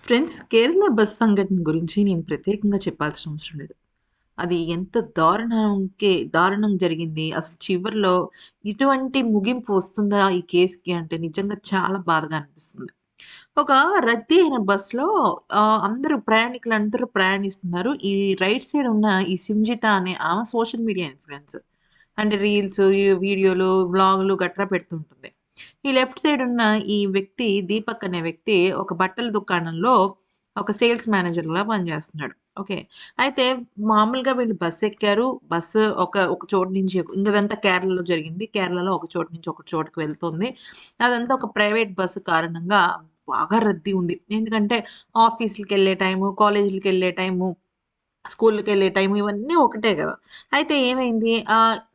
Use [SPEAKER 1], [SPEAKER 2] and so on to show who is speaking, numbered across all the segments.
[SPEAKER 1] Friends, Kerala bus సంఘటన గురించి నేను ప్రత్యేకంగా చెప్పాల్సిన అవసరం లేదు. అది ఎంత దారుణం జరిగింది. అసలు చివరిలో ఇటువంటి ముగింపు వస్తుందా ఈ కేస్‌కి అంటే నిజంగా చాలా బాధగా అనిపిస్తుంది. ఒక రద్దీ అయిన బస్‌లో ప్రయాణికులందరూ ప్రయాణిస్తున్నారు. ఈ రైట్ సైడ్ ఉన్న ఈ సింజిత అనే ఆమె సోషల్ మీడియా ఇన్‌ఫ్లుయెన్సర్. అంటే రీల్స్, ఈ వీడియోలు, వ్లాగులు గట్రా పెడుతూ ఉంటుంది. ఈ లెఫ్ట్ సైడ్ ఉన్న ఈ వ్యక్తి దీపక్ అనే వ్యక్తి ఒక బట్టల దుకాణంలో ఒక సేల్స్ మేనేజర్‌లా పనిచేస్తున్నాడు. ఓకే. అయితే మామూలుగా వీళ్ళు బస్సెక్కారు. బస్సు ఒక చోటు నుంచి ఇదంతా కేరళలో జరిగింది. కేరళలో ఒక చోటు నుంచి ఒక చోటుకి వెళ్తుంది. అదంతా ఒక ప్రైవేట్ బస్సు కారణంగా బాగా రద్దీ ఉంది. ఎందుకంటే ఆఫీస్‌లకెళ్ళే టైము, కాలేజీలకెళ్ళే టైము, స్కూల్‌కెళ్ళే టైము ఇవన్నీ ఒకటే గదా! అయితే ఏమైంది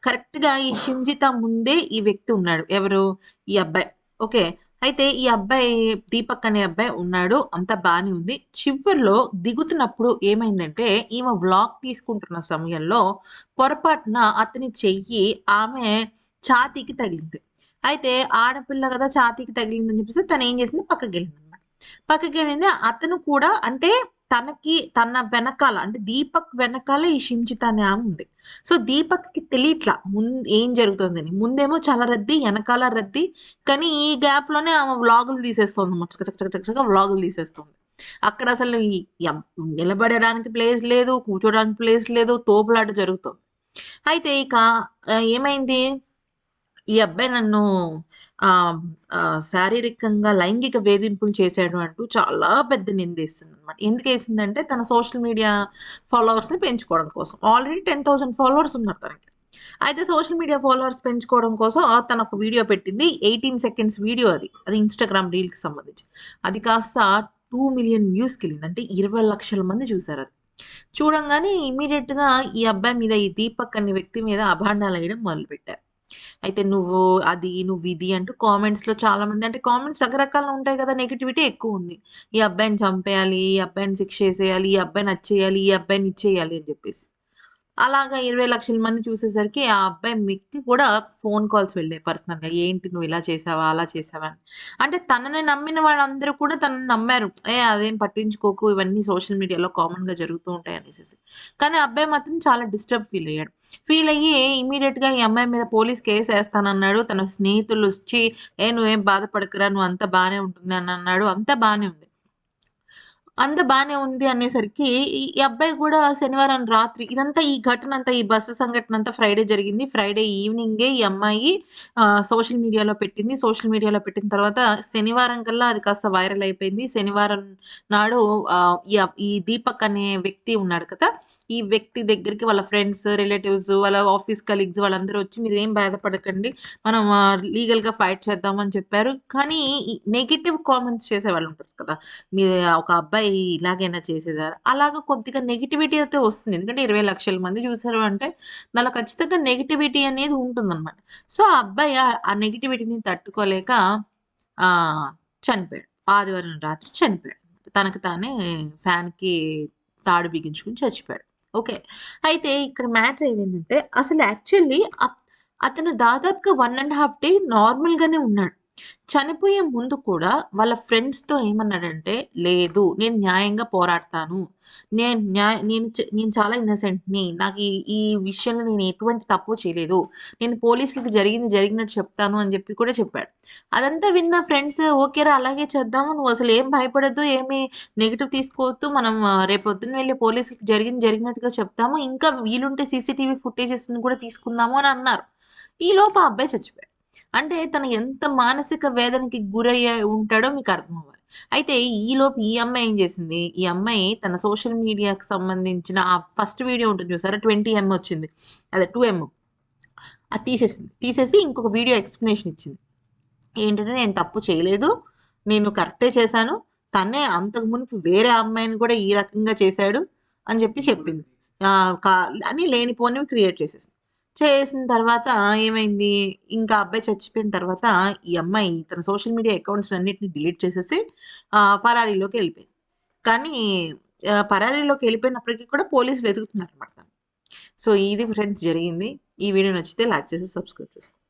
[SPEAKER 1] కరెక్ట్‌గా ఈ షింజిత ముందే ఈ వ్యక్తి ఉన్నాడు. ఎవరు? ఈ అబ్బాయి. ఓకే. అయితే ఈ అబ్బాయి దీపక్ అనే అబ్బాయి ఉన్నాడు. అంతా బానే ఉంది. చివర్లో దిగుతున్నప్పుడు ఏమైందంటే ఈమె వ్లాగ్ తీసుకుంటున్న సమయంలో పొరపాటున అతని చెయ్యి ఆమె ఛాతీకి తగిలింది. అయితే ఆడపిల్ల గదా! ఛాతీకి తగిలిందని చెప్పేసి తనేం చేసింది పక్కకెళ్ళిందనమాట. పక్కకెళ్ళింది. అతను కూడా అంటే తన వెనకాల అంటే దీపక్ వెనకాల ఈ షింజిత అనే ఆమె ఉంది. సో, దీపక్‌కి తెలియట్లా ఏం జరుగుతుందని. ముందేమో చాలా రద్దీ, ఎనకాల రద్దీ. కానీ ఈ గ్యాప్‌లోనే ఆమె వ్లాగులు తీసేస్తోందన్నమాట. చక చక చక చక వ్లాగులు తీసేస్తుంది. అక్కడసలు ఈ యం నిలబడడానికి ప్లేస్ లేదు, కూర్చోడానికి ప్లేస్ లేదు, తోపులాట జరుగుతోంది. అయితే ఇక ఏమైంది ఈ అబ్బాయి నన్ను ఆహ్, శారీరకంగా లైంగిక వేధింపులు చేశాడు అంటూ చాలా పెద్ద నిందేసిందనమాట. ఎందుకేసిందంటే తన సోషల్ మీడియా ఫాలోవర్స్‌ని పెంచుకోవడం కోసం. ఆల్రెడీ 10,000 ఫాలోవర్స్ ఉన్నారు తనకి. అయితే సోషల్ మీడియా ఫాలోవర్స్ పెంచుకోవడం కోసం తను ఒక వీడియో పెట్టింది. 18 సెకండ్స్ వీడియో అది. అది ఇన్‌స్టాగ్రామ్ రీల్‌కి సంబంధించి. అది కాస్త 2,000,000 వ్యూస్‌కెళ్ళింది. అంటే 20,00,000 మంది చూసారది. చూడంగానే ఇమ్మీడియేట్‌గా ఈ అబ్బాయి మీద ఈ దీపక్ అనే వ్యక్తి మీద అభాండాలేయడం మొదలుపెట్టారు. అయితే నువ్విది అంటూ కామెంట్స్‌లో చాలామంది అంటే కామెంట్స్ రకరకాలుగా ఉంటాయి కదా! నెగటివిటీ ఎక్కువుంది. ఈ అబ్బాయిని చంపేయాలి, ఈ అబ్బాయిని శిక్షేసేయాలి, ఈ అబ్బాయిని అది చేయాలి, ఈ అబ్బాయిని ఇది చేయాలి అని జెప్పేసి. అలాగా 20,00,000 మంది చూసేసరికి ఆ అబ్బాయి మిక్కి కూడా ఫోను కాల్స్ వెళ్ళాయి పర్సనల్‌గా. ఏంటి నువ్వు ఇలా చేసావా? అలా చేసావా? అని. అంటే తనని నమ్మిన వాళ్ళందరూ కూడా తనని నమ్మారు. అదేం పట్టించుకోకు ఇవన్నీ సోషల్ మీడియాలో కామన్‌గా జరుగుతూ ఉంటాయి అనేసేసి. కానీ ఆ అబ్బాయి మాత్రం చాలా డిస్టర్బ్ ఫీల్ అయ్యాడు. ఫీల్ అయ్యి ఇమ్మీడియేట్‌గా ఈ అమ్మాయి మీద పోలీస్ కేస్ ఏస్తానన్నాడు. తన స్నేహితులొచ్చి నువ్వేం బాధపడకురా! నువ్వు అంతా బానే ఉంటుంది అని అన్నాడు. అంతా బానే ఉంది. అంతా బానే ఉంది అనేసరికి ఈ అబ్బాయి గూడా శనివారం రాత్రి ఈ ఘటనంతా ఈ బస్సు సంఘటనంతా ఫ్రైడే జరిగింది. ఫ్రైడే ఈవెనింగే ఈ అమ్మాయి సోషల్ మీడియాలో పెట్టింది. సోషల్ మీడియాలో పెట్టిన తర్వాత శనివారం కల్లా అది కాస్త వైరల్ అయిపోయింది. శనివారం నాడు ఈ దీపక్ అనే వ్యక్తి ఉన్నాడు కదా! ఈ వ్యక్తి దగ్గరికి వాళ్ళ ఫ్రెండ్స్, రిలేటివ్స్, వాళ్ళ ఆఫీస్ కలీగ్స్ వాళ్ళందరూ వచ్చి మీరేం బాధపడకండి. మనం లీగల్‌గా ఫైట్ చేద్దాం అని చెప్పారు. కానీ ఈ నెగెటివ్ కామెంట్స్ చేసేవాళ్ళుంటారు కదా! మీరు ఒక అబ్బాయి ఇలాగైనా చేసేదా? అలాగా కొద్దిగా నెగటివిటీ అయితే వస్తుంది. ఎందుకంటే 20,00,000 మంది చూసారు అంటే దానిలో ఖచ్చితంగా నెగటివిటీ అనేది ఉంటుందనమాట. సో, ఆ అబ్బాయి ఆ నెగటివిటీని తట్టుకోలేక ఆహ్, చనిపోయాడు. ఆదివారం రాత్రి చనిపోయాడు. తనకు తానే ఫ్యాన్‌కి తాడు బిగించుకొని చచ్చిపోయాడు. ఓకే. అయితే ఇక్కడ మ్యాటర్ ఏమైందంటే అసలు యాక్చువల్లీ అతను దాదాపుగా 1 ½ డే నార్మల్‌గానే ఉన్నాడు. చనిపోయే ముందు కూడా వాళ్ళ ఫ్రెండ్స్‌తో ఏమన్నాడంటే, "లేదు నేను న్యాయంగా పోరాడతాను. నేను చాలా ఇన్నోసెంట్‌ని. నాకు ఈ విషయంలో నేను ఎటువంటి తప్పు చేయలేదు. నేను పోలీసులకి జరిగింది జరిగినట్టు చెప్తాను" అని చెప్పి కూడా చెప్పాడు. అదంతా విన్న ఫ్రెండ్స్ "ఓకేరా అలాగే చేద్దాము. నువ్వసలు ఏం భయపడొద్దు. ఏమి నెగెటివ్ తీసుకోవద్దు. మనం రేపొద్దున వెళ్లి పోలీసులకి జరిగింది జరిగినట్టుగా చెప్తాము. ఇంకా వీలుంటే సీసీటీవీ ఫుటేజెస్‌ని కూడా తీసుకుందాము" అని అన్నారు. ఈలోపు ఆ అబ్బాయి చచ్చిపోయాడు. అంటే తను ఎంత మానసిక వేదనకి గురయ్యి ఉంటాడో మీకర్థమవ్వాలి. అయితే ఈలోపు ఈ అమ్మాయి ఏం చేసింది, ఈ అమ్మాయి తన సోషల్ మీడియాకి సంబంధించిన ఆ ఫస్ట్ వీడియో ఉంటుంది చూసారా? 20 వచ్చింది. అదే 2 అది తీసేసింది. తీసేసి ఇంకొక వీడియో ఎక్స్‌ప్లనేషన్ ఇచ్చింది. ఏంటంటే నేను తప్పు చేయలేదు. నేను కరెక్టే చేశాను. తనే అంతకు మునుపు వేరే అమ్మాయిని కూడా ఈ రకంగా చేశాడు అని చెప్పింది. ఆహ్, క అని లేనిపోనివి క్రియేట్ చేసేసింది. చేసిన తర్వాత ఏమైంది, ఇంకా అబ్బాయి చచ్చిపోయిన తర్వాత ఈ అమ్మాయి తన సోషల్ మీడియా అకౌంట్స్ అన్నిటిని డిలీట్ చేసేసి పరారీలోకెళ్ళిపోయింది. కానీ పరారీలోకెళ్ళిపోయినప్పటికి కూడా పోలీసులు ఎతుకుతున్నారన్నమాట తనని. సో, ఇది ఫ్రెండ్స్ జరిగింది. ఈ వీడియో నచ్చితే లైక్ చేసి సబ్స్క్రైబ్ చేసుకోండి.